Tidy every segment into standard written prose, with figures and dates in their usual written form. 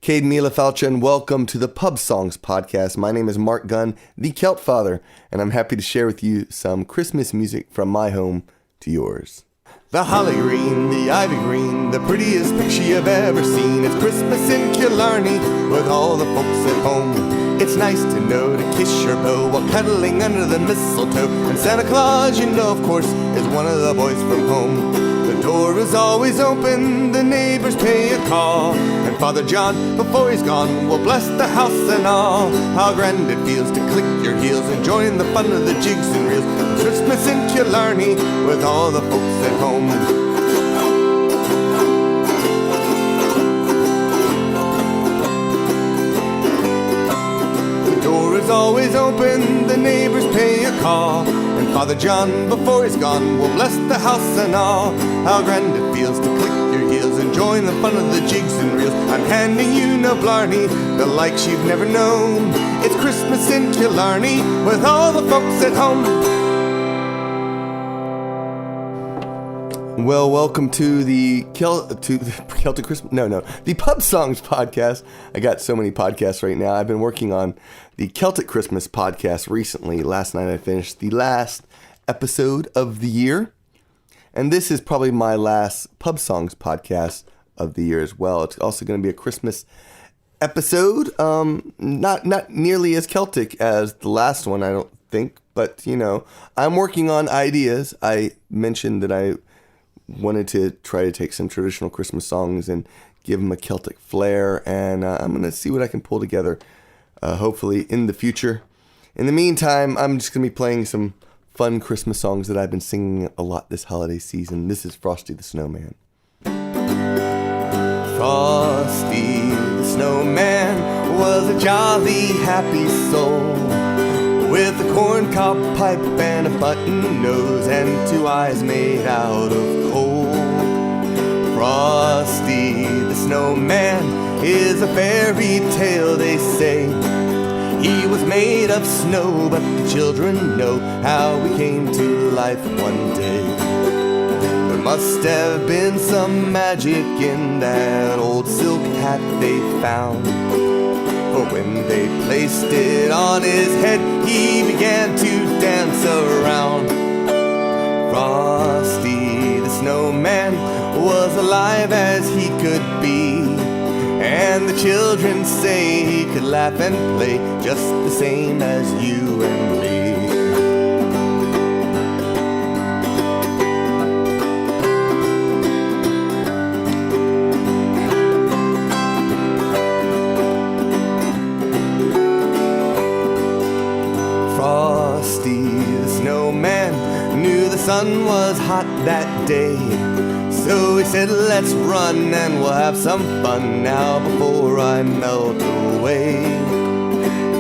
Cade Mila Falcha, and welcome to the Pub Songs Podcast. My name is Marc Gunn, the Celtfather, and I'm happy to share with you some Christmas music from my home to yours. The holly green, the ivy green, the prettiest picture you've ever seen. It's Christmas in Killarney with all the folks at home. It's nice to know to kiss your beau while cuddling under the mistletoe. And Santa Claus, you know, of course, is one of the boys from home. The door is always open, the neighbors pay a call, and Father John, before he's gone, will bless the house and all. How grand it feels to click your heels and join the fun of the jigs and reels. It's Christmas in Killarney with all the folks at home. The door is always open, the neighbors pay a call, and Father John, before he's gone, will bless the house and all. How grand it feels to click your heels and join the fun of the jigs and reels. I'm handing you no blarney, the likes you've never known. It's Christmas in Killarney with all the folks at home. Well, welcome to the Celtic Christmas. The Pub Songs Podcast. I got so many podcasts right now. I've been working on the Celtic Christmas podcast recently. Last night I finished the last episode of the year, and this is probably my last Pub Songs podcast of the year as well. It's also going to be a Christmas episode. Not nearly as Celtic as the last one, I don't think, but you know, I'm working on ideas. I mentioned that I wanted to try to take some traditional Christmas songs and give them a Celtic flair, and I'm going to see what I can pull together, hopefully in the future. In the meantime, I'm just going to be playing some fun Christmas songs that I've been singing a lot this holiday season. This is Frosty the Snowman. Frosty the Snowman was a jolly, happy soul, with a corncob pipe and a button nose and two eyes made out of coal. Frosty the Snowman is a fairy tale, they say. He was made of snow, but the children know how he came to life one day. There must have been some magic in that old silk hat they found, for when they placed it on his head, he began to dance around. Frosty the Snowman was alive as he could be, and the children say he could laugh and play just the same as you and me. Frosty the Snowman knew the sun was hot that day, so he said, let's run and we'll have some fun now before I melt away.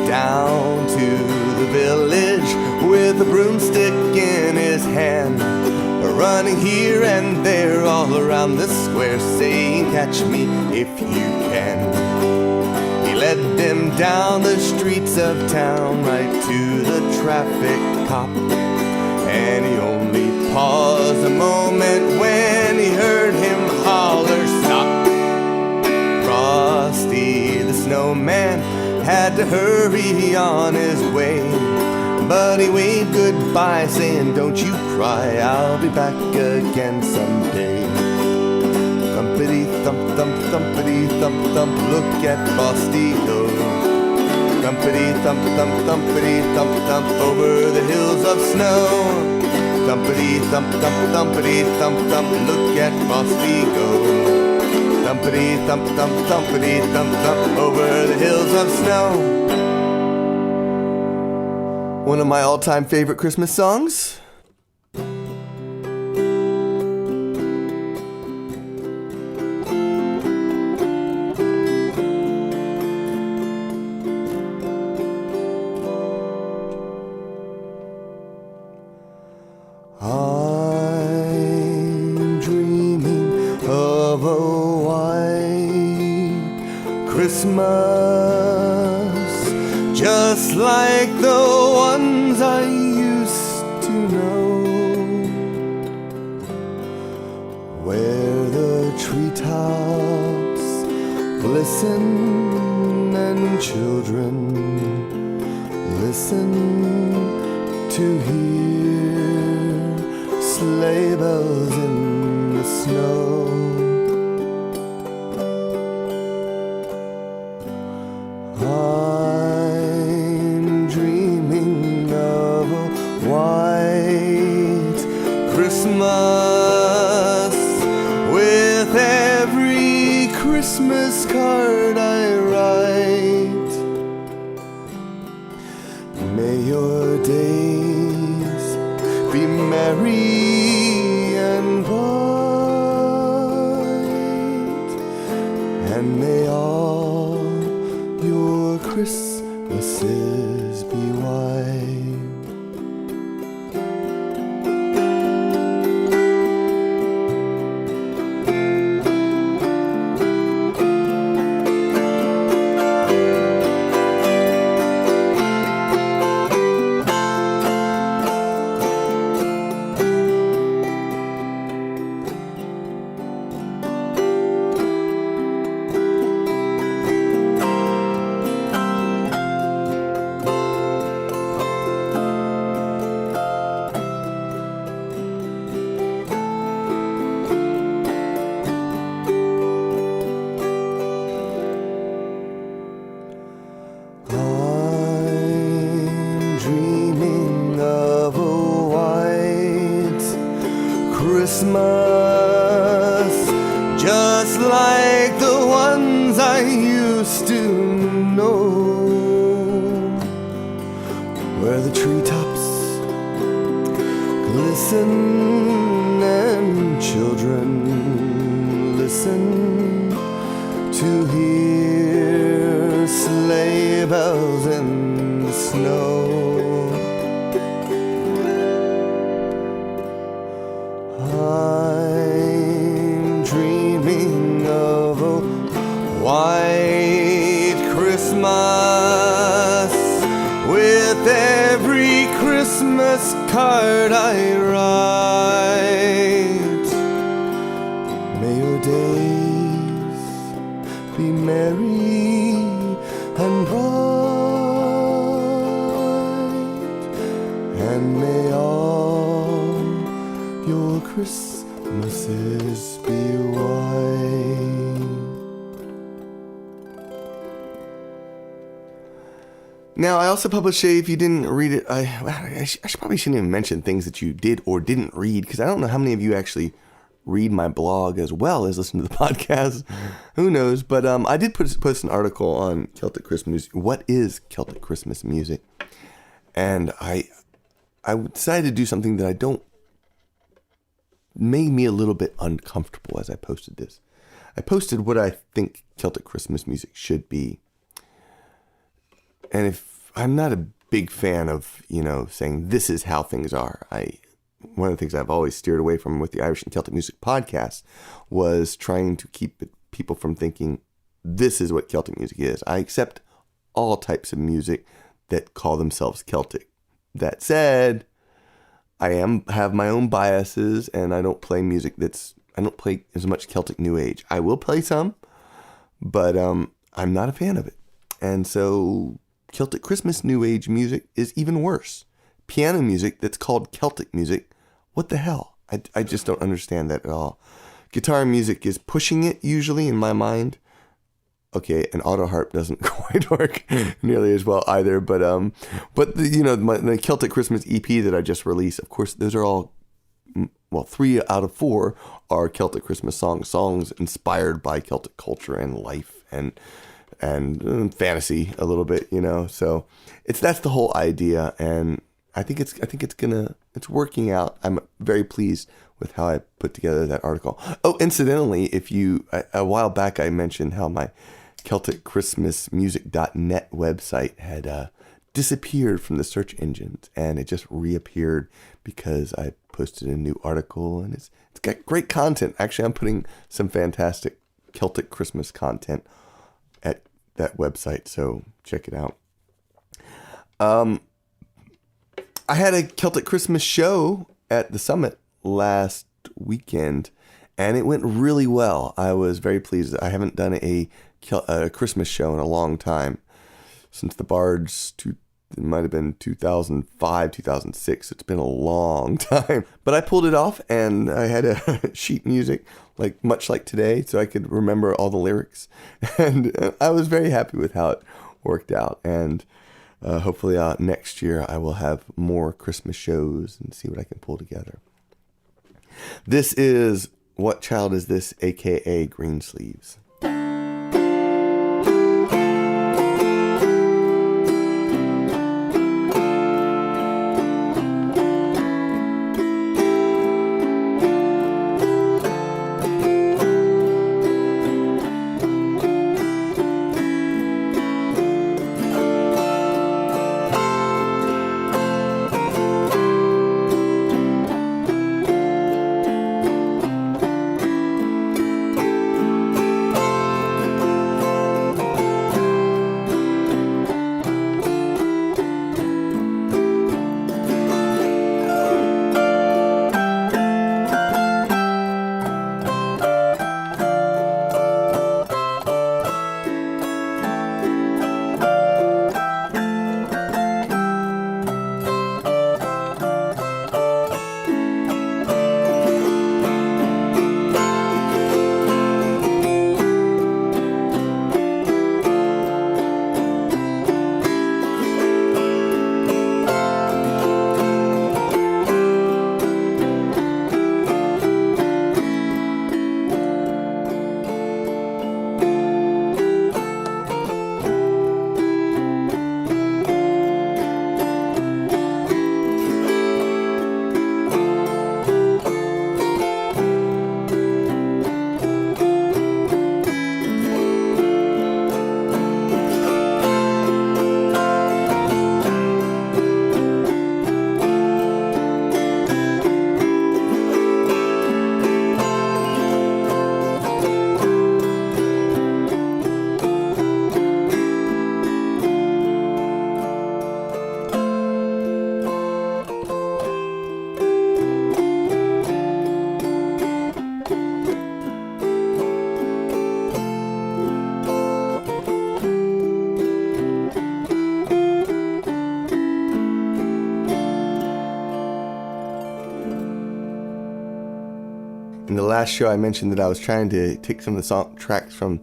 Down to the village with a broomstick in his hand, running here and there all around the square, saying, catch me if you can. He led them down the streets of town right to the traffic cop, and he only paused a moment when he heard him holler, stop. Frosty the Snowman had to hurry on his way, but he waved goodbye saying, don't you cry, I'll be back again someday. Thumpity thump thump, thumpity thump thump, look at Frosty go. Thumpity thump thump, thumpity thump thump, over the hills of snow. Thumpity thump thump, thumpity thump thump, look at Frosty go. Thumpity thump thump, thumpity thump thump, over the hills of snow. One of my all-time favorite Christmas songs. I'm dreaming of a white Christmas, just like the ones I used to know, where the treetops Listen, and children, listen to hear sleigh bells in the snow. I'm dreaming of a white Christmas with every Christmas card I write. May your days be merry and bright, and may all your Christmases be white. Christmas, just like the ones I used to know, where the treetops glisten and children listen to hear sleigh bells in the snow. I'm dreaming of a white Christmas with every Christmas card I write. May your days be merry and bright, and may all your Christmases be white. Now, I also publish if you didn't read it, I probably shouldn't even mention things that you did or didn't read, because I don't know how many of you actually read my blog as well as listen to the podcast. Who knows? But I did post an article on Celtic Christmas. What is Celtic Christmas music? And I decided to do something that made me a little bit uncomfortable as I posted this. I posted what I think Celtic Christmas music should be. And if I'm not a big fan of, saying this is how things are. One of the things I've always steered away from with the Irish and Celtic Music podcast was trying to keep people from thinking this is what Celtic music is. I accept all types of music that call themselves Celtic. That said, I have my own biases, and I don't play music I don't play as much Celtic New Age. I will play some, but I'm not a fan of it. And so Celtic Christmas New Age music is even worse. Piano music that's called Celtic music, what the hell? I just don't understand that at all. Guitar music is pushing it usually in my mind. Okay, an auto harp doesn't quite work nearly as well either, but the Celtic Christmas EP that I just released, of course, those are all, 3 out of 4 are Celtic Christmas songs inspired by Celtic culture and life and fantasy a little bit, So that's the whole idea, and I think it's working out. I'm very pleased with how I put together that article. Oh, incidentally, a while back I mentioned how my CelticChristmasMusic.net website had disappeared from the search engines, and it just reappeared because I posted a new article, and it's got great content. Actually, I'm putting some fantastic Celtic Christmas content at that website, so check it out. I had a Celtic Christmas show at the Summit last weekend, and it went really well. I was very pleased. I haven't done a a Christmas show in a long time. Since the Bards, it might have been 2005, 2006. It's been a long time. But I pulled it off, and I had a sheet music, much like today, so I could remember all the lyrics. And I was very happy with how it worked out. And hopefully next year I will have more Christmas shows and see what I can pull together. This is What Child Is This, a.k.a. Greensleeves. In the last show, I mentioned that I was trying to take some of the song tracks from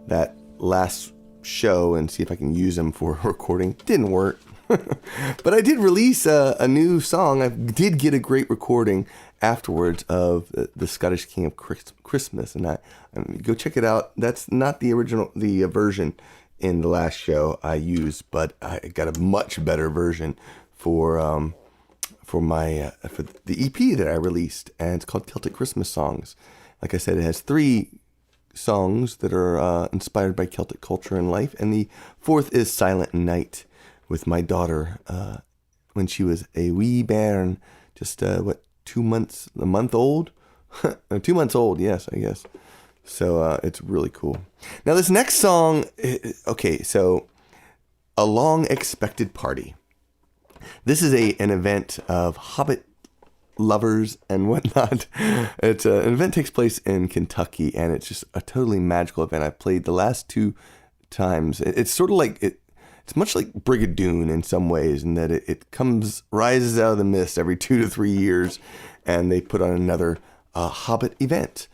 that last show and see if I can use them for recording. Didn't work. But I did release a new song. I did get a great recording afterwards of the Scottish King of Christmas, and I go check it out. That's not the original, the version in the last show I used, but I got a much better version for the EP that I released, and it's called Celtic Christmas Songs. Like I said, it has 3 songs that are inspired by Celtic culture and life, and the 4th is Silent Night, with my daughter when she was a wee bairn, just 2 months, a month old? 2 months old, yes, I guess. So it's really cool. Now this next song, okay, so A Long Expected Party. This is an event of Hobbit lovers and whatnot. It's an event takes place in Kentucky, and it's just a totally magical event. I've played the last 2 times. It's sort of like it's much like Brigadoon in some ways, in that it rises out of the mist every 2 to 3 years, and they put on another Hobbit event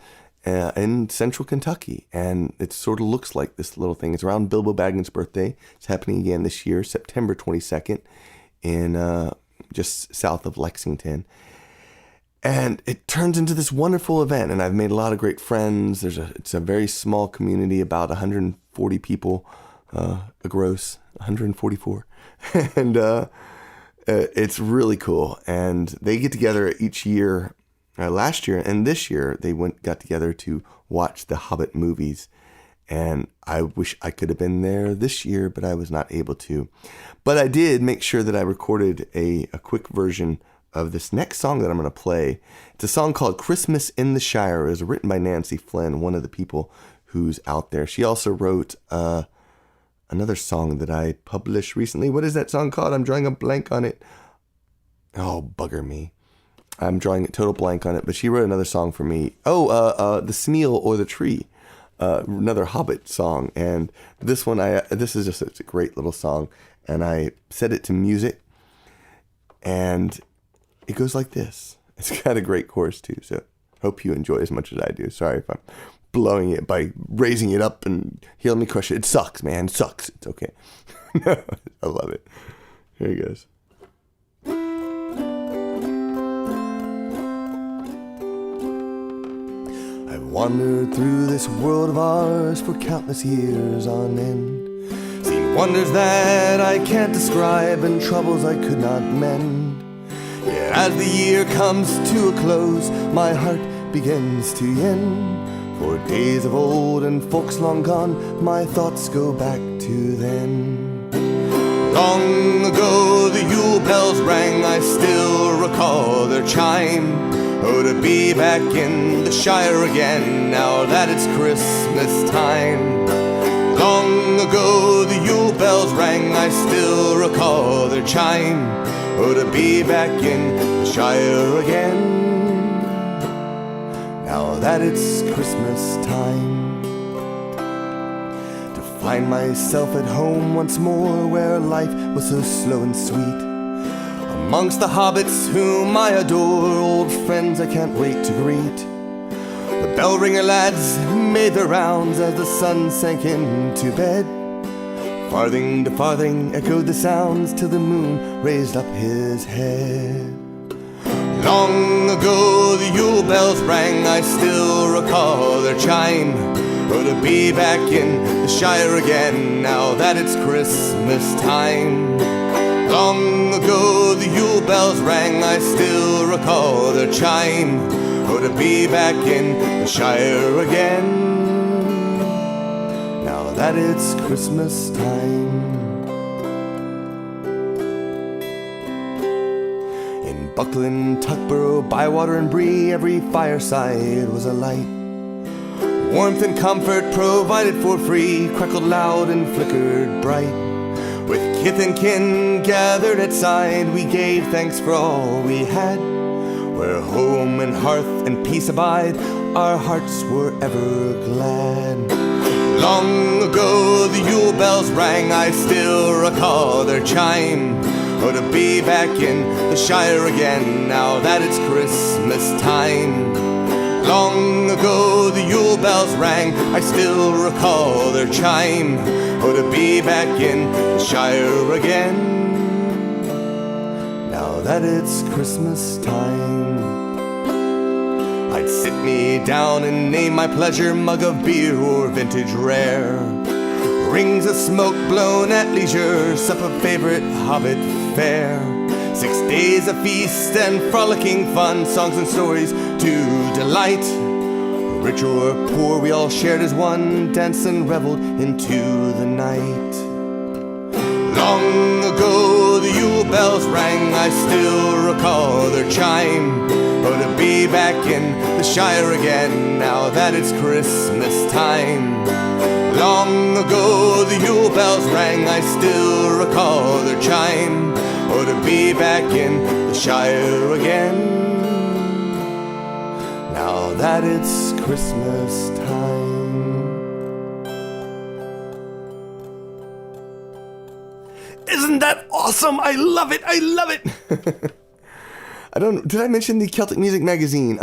in central Kentucky, and it sort of looks like this little thing. It's around Bilbo Baggins' birthday. It's happening again this year, September 22nd, in just south of Lexington. And it turns into this wonderful event, and I've made a lot of great friends. It's a very small community, about 140 people, a gross 144, and it's really cool. And they get together each year. Last year and this year, they got together to watch the Hobbit movies. And I wish I could have been there this year, but I was not able to. But I did make sure that I recorded a quick version of this next song that I'm going to play. It's a song called Christmas in the Shire. It was written by Nancy Flynn, one of the people who's out there. She also wrote another song that I published recently. What is that song called? I'm drawing a blank on it. Oh, bugger me. I'm drawing a total blank on it, but she wrote another song for me. The Smeal or the Tree. another Hobbit song. And this one, this is just such a great little song. And I set it to music, and it goes like this. It's got a great chorus too, so hope you enjoy as much as I do. Sorry if I'm blowing it by raising it up and let me crush it. It sucks, man. It sucks. It's okay. I love it. Here he goes. I've wandered through this world of ours for countless years on end, seen wonders that I can't describe and troubles I could not mend. Yet as the year comes to a close, my heart begins to yen. For days of old and folks long gone, my thoughts go back to then. Long ago the Yule bells rang, I still recall their chime. Oh, to be back in the Shire again, now that it's Christmas time. Long ago the Yule bells rang, I still recall their chime. Oh, to be back in the Shire again, now that it's Christmas time. To find myself at home once more, where life was so slow and sweet, amongst the hobbits whom I adore, old friends I can't wait to greet. The bell ringer lads made their rounds as the sun sank into bed. Farthing to farthing echoed the sounds till the moon raised up his head. Long ago the Yule bells rang, I still recall their chime. Oh, to be back in the Shire again, now that it's Christmas time. Long ago the Yule bells rang, I still recall their chime. Oh, to be back in the Shire again, now that it's Christmas time. In Buckland, Tuckborough, Bywater and Bree, every fireside was alight. Warmth and comfort provided for free, crackled loud and flickered bright. With kith and kin gathered at side, we gave thanks for all we had. Where home and hearth and peace abide, our hearts were ever glad. Long ago the Yule bells rang, I still recall their chime. Oh, to be back in the Shire again, now that it's Christmas time. Long ago the Yule bells rang, I still recall their chime. Oh, to be back in the Shire again, now that it's Christmas time. I'd sit me down and name my pleasure, mug of beer or vintage rare. Rings of smoke blown at leisure, sup a favorite Hobbit fare. 6 days of feast and frolicking fun, songs and stories to delight. Rich or poor, we all shared as one, danced and reveled into the night. Long ago the Yule bells rang, I still recall their chime. Oh, to be back in the Shire again, now that it's Christmas time. Long ago the Yule bells rang, I still recall their chime. Oh, to be back in the Shire again, now that it's Christmas time. Isn't that awesome? I love it. I love it. Did I mention the Celtic Music Magazine?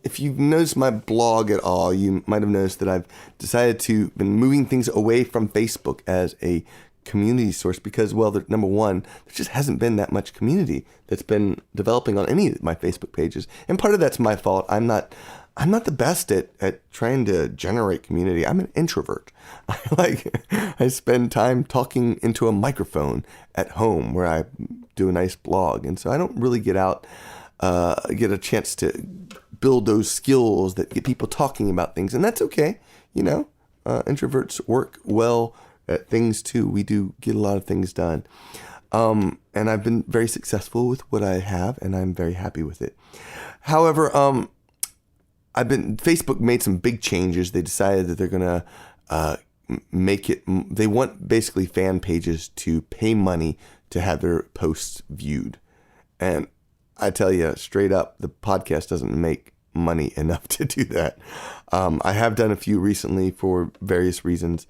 If you've noticed my blog at all, you might have noticed that I've decided to been moving things away from Facebook as a community source because, well, number one, there just hasn't been that much community that's been developing on any of my Facebook pages. And part of that's my fault. I'm not the best at trying to generate community. I'm an introvert. I spend time talking into a microphone at home where I do a nice blog. And so I don't really get out, get a chance to build those skills that get people talking about things. And that's okay. You know, introverts work well at things too. We do get a lot of things done. And I've been very successful with what I have, and I'm very happy with it. However, Facebook made some big changes. They decided that they're going to they want basically fan pages to pay money to have their posts viewed. And I tell you straight up, the podcast doesn't make money enough to do that. I have done a few recently for various reasons.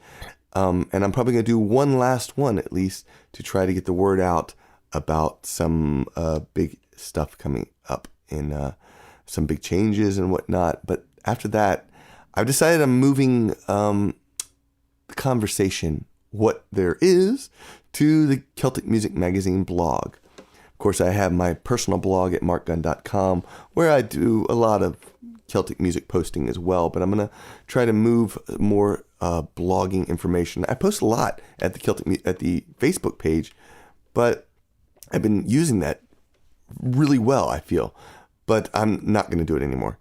And I'm probably going to do one last one at least to try to get the word out about some big stuff coming up in some big changes and whatnot. But after that, I've decided I'm moving the conversation, what there is, to the Celtic Music Magazine blog. Of course, I have my personal blog at marcgunn.com where I do a lot of Celtic music posting as well, but I'm going to try to move more blogging information. I post a lot at the Facebook page, but I've been using that really well, I feel, but I'm not going to do it anymore.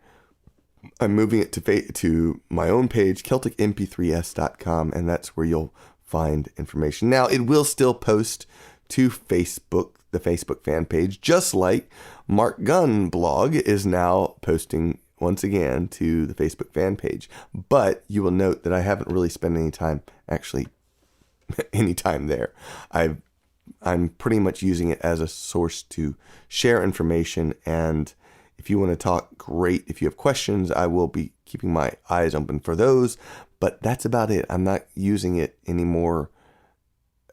I'm moving it to my own page, celticmp3s.com, and that's where you'll find information. Now, it will still post to Facebook, the Facebook fan page, just like Marc Gunn blog is now posting once again to the Facebook fan page. But you will note that I haven't really spent any time there. I'm pretty much using it as a source to share information, and if you want to talk, great. If you have questions, I will be keeping my eyes open for those, but that's about it. I'm not using it anymore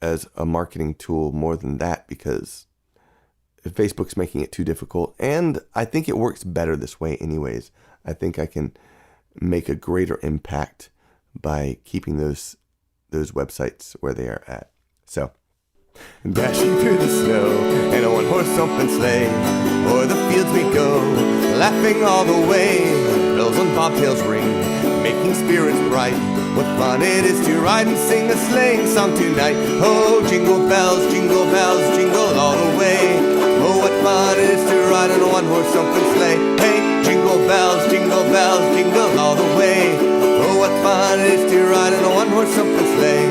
as a marketing tool more than that because Facebook's making it too difficult, and I think it works better this way anyways. I think I can make a greater impact by keeping those websites where they are at. So, dashing through the snow in a one-horse open sleigh, o'er the fields we go, laughing all the way. Bells on bobtails ring, making spirits bright. What fun it is to ride and sing a sleighing song tonight. Oh, jingle bells, jingle all the way. Oh, what fun it is to ride in a one-horse open sleigh. Hey, jingle bells, jingle all the way. Oh, what fun it is to ride in a one-horse open sleigh.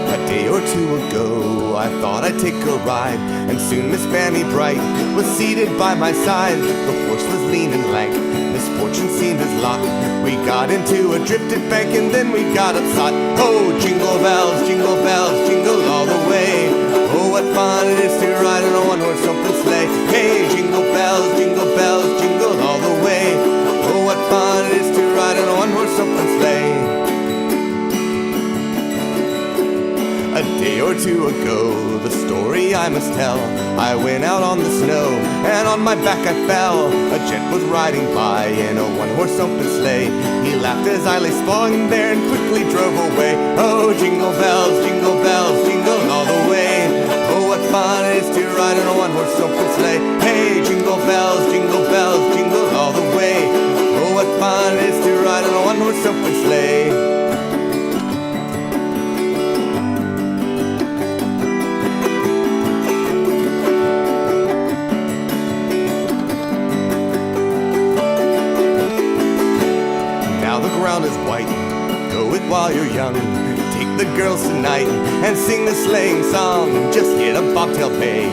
A day or two ago, I thought I'd take a ride, and soon Miss Fanny Bright was seated by my side. The horse was lean and lank, misfortune seemed his lot. We got into a drifted bank, and then we got upside. Oh, jingle bells, jingle all the way. Oh, what fun it is to ride in a one-horse open sleigh. Hey, jingle bells, jingle all the way. Oh, what fun it is to ride in a one-horse open sleigh. A day or two ago, the story I must tell. I went out on the snow, and on my back I fell. A gent was riding by in a one-horse open sleigh. He laughed as I lay sprawling there and quickly drove away. Oh, jingle bells, jingle all the way. Oh, what fun it is to ride in a one-horse open sleigh. Hey, jingle bells, jingle all the way. Oh, what fun it is to ride in a one-horse open sleigh. Is white, go it while you're young. Take the girls tonight and sing the sleighing song. Just get a bobtail bay,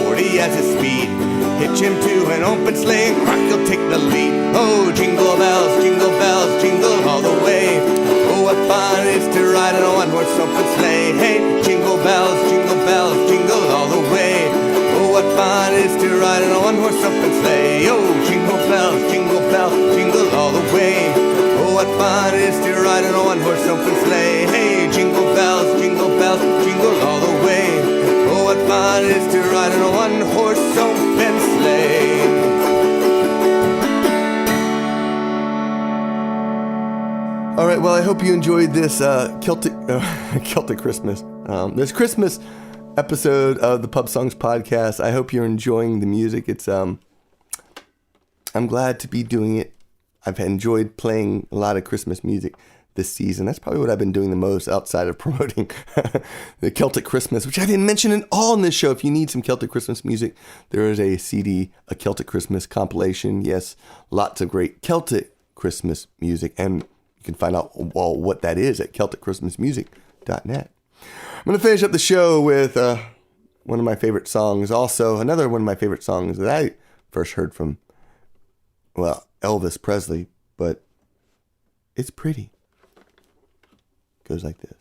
240 as his speed. Hitch him to an open sleigh and crack, he'll take the lead. Oh, jingle bells, jingle all the way. Oh, what fun it is to ride in a one-horse open sleigh. Hey, jingle bells, jingle all the way. Oh, what fun it is to ride in a one-horse open sleigh. Oh, jingle bells, jingle all the way. Oh, what fun it is to ride in a one-horse open sleigh. Hey, jingle bells, jingle all the way. Oh, what fun it is to ride in a one-horse open sleigh. All right, well, I hope you enjoyed this Celtic Christmas. This Christmas episode of the Pub Songs Podcast. I hope you're enjoying the music. It's I'm glad to be doing it. I've enjoyed playing a lot of Christmas music this season. That's probably what I've been doing the most outside of promoting the Celtic Christmas, which I didn't mention at all in this show. If you need some Celtic Christmas music, there is a CD, a Celtic Christmas compilation. Yes, lots of great Celtic Christmas music, and you can find out what that is at celticchristmasmusic.net. I'm going to finish up the show with one of my favorite songs. Also, another one of my favorite songs that I first heard from, well, Elvis Presley, but it's pretty. Goes like this.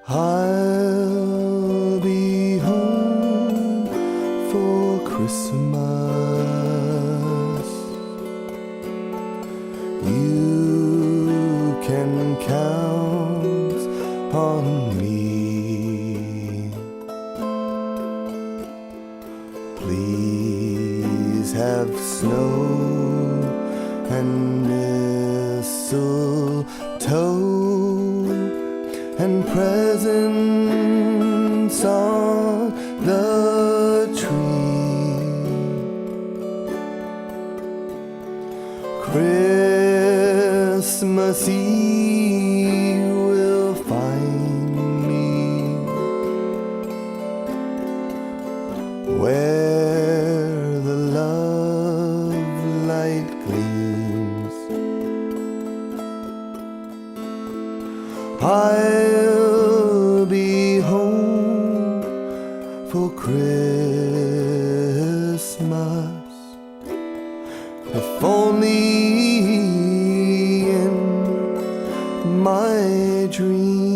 Hi. You can count on me. Please have snow and mistletoe and presents on the tree. Christmas Eve will find me where the love light gleams. I'll be home for Christmas, if only in my dreams.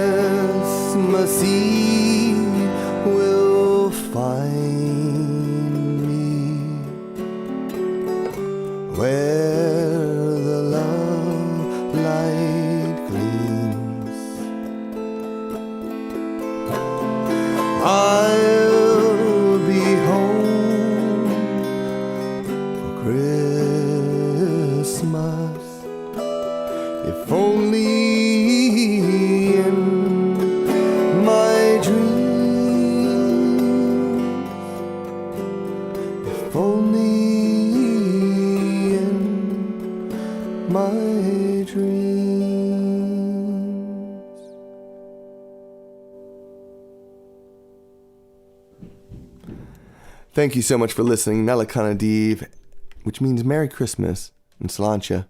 Christmas Eve will find me where the love light gleams. I'll be home for Christmas, if only in my dreams, if only in my dreams. Thank you so much for listening. Nalakana Div, which means Merry Christmas in Sláinte.